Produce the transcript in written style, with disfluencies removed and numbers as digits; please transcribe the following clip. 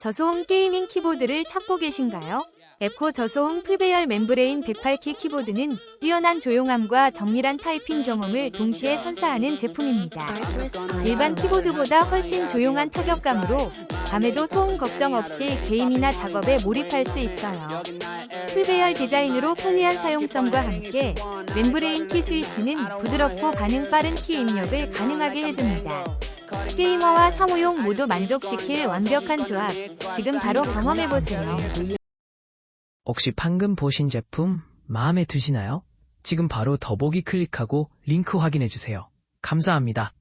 저소음 게이밍 키보드를 찾고 계신가요? 에코 저소음 풀배열 멤브레인 108키 키보드는 뛰어난 조용함과 정밀한 타이핑 경험을 동시에 선사하는 제품입니다. 일반 키보드보다 훨씬 조용한 타격감으로 밤에도 소음 걱정 없이 게임이나 작업에 몰입할 수 있어요. 풀배열 디자인으로 편리한 사용성과 함께 멤브레인 키 스위치는 부드럽고 반응 빠른 키 입력을 가능하게 해줍니다. 게이머와 사무용 모두 만족시킬 완벽한 조합, 지금 바로 경험해보세요. 혹시 방금 보신 제품 마음에 드시나요? 지금 바로 더보기 클릭하고 링크 확인해주세요. 감사합니다.